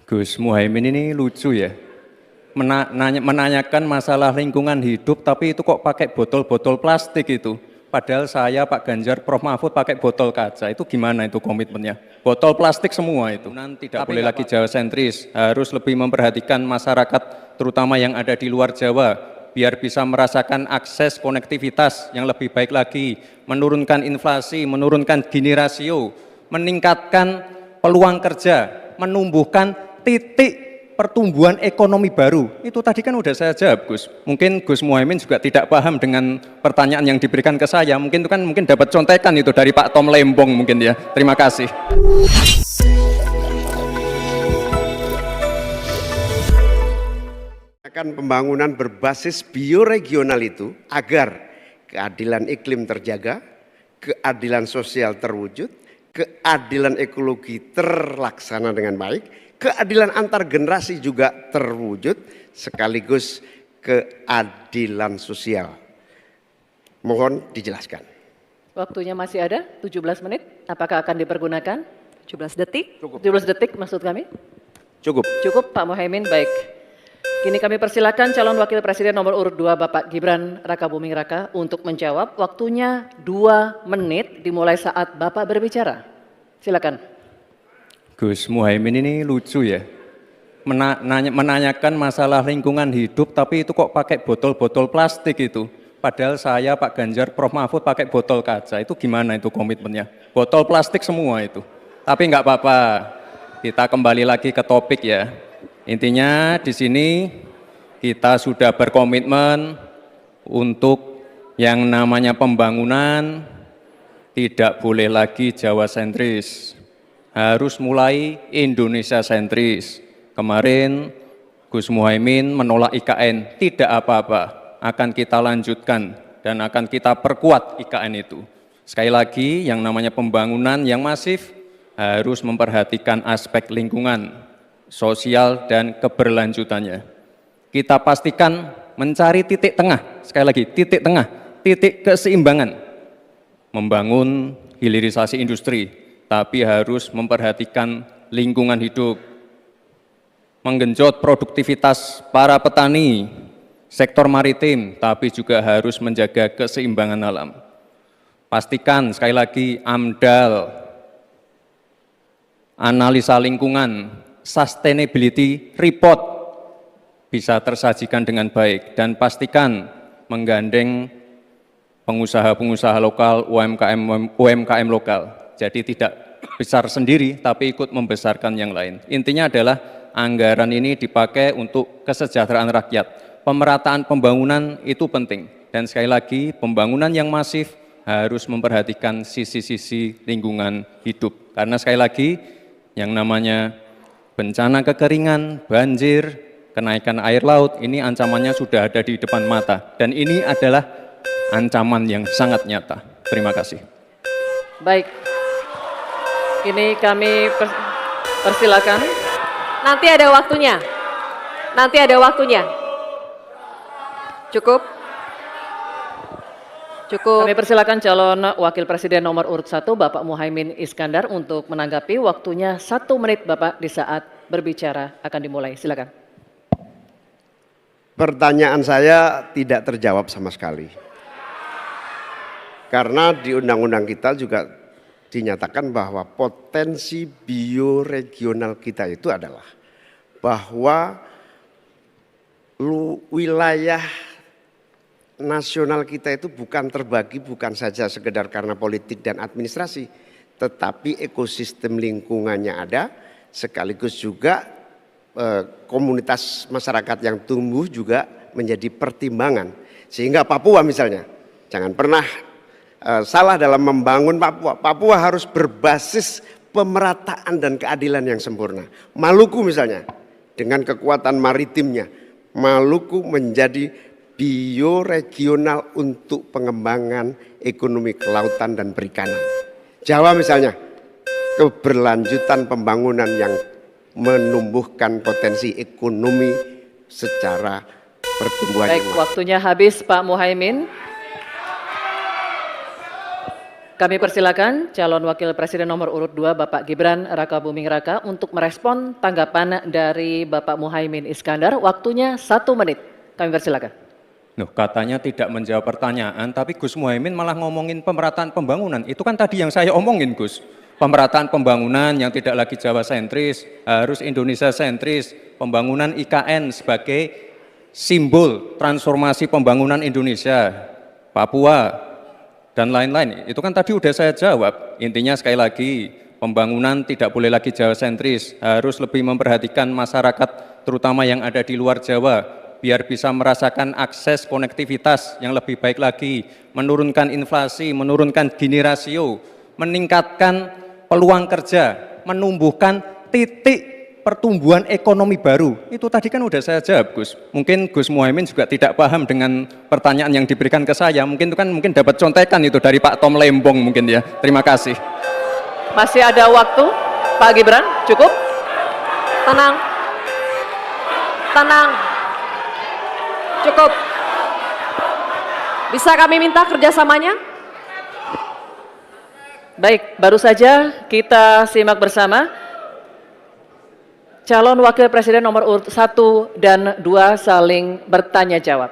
Gus Muhaimin ini lucu ya, menanyakan masalah lingkungan hidup tapi itu kok pakai botol-botol plastik itu. Padahal saya, Pak Ganjar, Prof. Mahfud pakai botol kaca, itu gimana itu komitmennya? Botol plastik semua itu. Tidak boleh lagi Jawa sentris, harus lebih memperhatikan masyarakat terutama yang ada di luar Jawa, biar bisa merasakan akses konektivitas yang lebih baik lagi, menurunkan inflasi, menurunkan Gini rasio, meningkatkan peluang kerja, menumbuhkan titik pertumbuhan ekonomi baru. Itu tadi kan udah saya jawab, Gus. Mungkin Gus Muhaimin juga tidak paham dengan pertanyaan yang diberikan ke saya. Mungkin itu kan dapat contekan itu dari Pak Tom Lembong mungkin ya. Terima kasih. Akan pembangunan berbasis bioregional itu agar keadilan iklim terjaga, keadilan sosial terwujud, keadilan ekologi terlaksana dengan baik, keadilan antar generasi juga terwujud, sekaligus keadilan sosial. Mohon dijelaskan. Waktunya masih ada 17 menit, apakah akan dipergunakan? 17 detik. Cukup. 17 detik maksud kami? Cukup. Cukup Pak Muhaimin, baik. Kini kami persilakan calon wakil presiden nomor urut 2 Bapak Gibran Rakabuming Raka untuk menjawab. Waktunya 2 menit dimulai saat Bapak berbicara. Silakan. Gus Muhaimin ini lucu ya, menanyakan masalah lingkungan hidup tapi itu kok pakai botol-botol plastik itu. Padahal saya, Pak Ganjar, Prof. Mahfud pakai botol kaca, itu gimana itu komitmennya? Botol plastik semua itu. Tapi nggak apa-apa, kita kembali lagi ke topik ya. Intinya di sini kita sudah berkomitmen untuk yang namanya pembangunan tidak boleh lagi Jawa sentris. Harus mulai Indonesia sentris. Kemarin Gus Muhaimin menolak IKN, tidak apa-apa, akan kita lanjutkan dan akan kita perkuat IKN itu. Sekali lagi, yang namanya pembangunan yang masif harus memperhatikan aspek lingkungan, sosial dan keberlanjutannya. Kita pastikan mencari titik tengah, sekali lagi titik tengah, titik keseimbangan, membangun hilirisasi industri, tapi harus memperhatikan lingkungan hidup, menggenjot produktivitas para petani, sektor maritim, tapi juga harus menjaga keseimbangan alam. Pastikan sekali lagi AMDAL, analisa lingkungan, sustainability report bisa tersajikan dengan baik, dan pastikan menggandeng pengusaha-pengusaha lokal, UMKM lokal. Jadi tidak besar sendiri, tapi ikut membesarkan yang lain. Intinya adalah anggaran ini dipakai untuk kesejahteraan rakyat. Pemerataan pembangunan itu penting. Dan sekali lagi, pembangunan yang masif harus memperhatikan sisi-sisi lingkungan hidup. Karena sekali lagi, yang namanya bencana kekeringan, banjir, kenaikan air laut, ini ancamannya sudah ada di depan mata. Dan ini adalah ancaman yang sangat nyata. Terima kasih. Baik. Ini kami persilakan. Nanti ada waktunya. Nanti ada waktunya. Cukup. Cukup. Kami persilakan calon wakil presiden nomor urut 1 Bapak Muhaimin Iskandar untuk menanggapi. Waktunya 1 menit Bapak di saat berbicara akan dimulai. Silakan. Pertanyaan saya tidak terjawab sama sekali. Karena di undang-undang kita juga dinyatakan bahwa potensi bioregional kita itu adalah bahwa wilayah nasional kita itu bukan terbagi bukan saja sekedar karena politik dan administrasi, tetapi ekosistem lingkungannya ada, sekaligus juga komunitas masyarakat yang tumbuh juga menjadi pertimbangan. Sehingga Papua misalnya, jangan pernah salah dalam membangun Papua. Papua harus berbasis pemerataan dan keadilan yang sempurna. Maluku misalnya, dengan kekuatan maritimnya, Maluku menjadi bioregional untuk pengembangan ekonomi kelautan dan perikanan. Jawa misalnya, keberlanjutan pembangunan yang menumbuhkan potensi ekonomi secara pertumbuhan. Baik, waktunya habis Pak Muhaimin. Kami persilakan calon wakil presiden nomor urut 2 Bapak Gibran Raka Buming Raka untuk merespon tanggapan dari Bapak Muhaimin Iskandar. Waktunya 1 menit. Kami persilakan. Loh, katanya tidak menjawab pertanyaan, tapi Gus Muhaimin malah ngomongin pemerataan pembangunan. Itu kan tadi yang saya omongin, Gus. Pemerataan pembangunan yang tidak lagi Jawa sentris, harus Indonesia sentris. Pembangunan IKN sebagai simbol transformasi pembangunan Indonesia, Papua, dan lain-lain. Itu kan tadi udah saya jawab. Intinya sekali lagi, pembangunan tidak boleh lagi Jawa sentris, harus lebih memperhatikan masyarakat terutama yang ada di luar Jawa, biar bisa merasakan akses konektivitas yang lebih baik lagi, menurunkan inflasi, menurunkan Gini rasio, meningkatkan peluang kerja, menumbuhkan titik pertumbuhan ekonomi baru. Itu tadi kan udah saya jawab, Gus. Mungkin Gus Muhaimin juga tidak paham dengan pertanyaan yang diberikan ke saya. Mungkin itu kan dapat contekan itu dari Pak Tom Lembong mungkin ya. Terima kasih. Masih ada waktu, Pak Gibran, cukup? Tenang. Tenang. Cukup. Bisa kami minta kerjasamanya? Baik, baru saja kita simak bersama calon wakil presiden nomor urut 1 dan 2 saling bertanya jawab.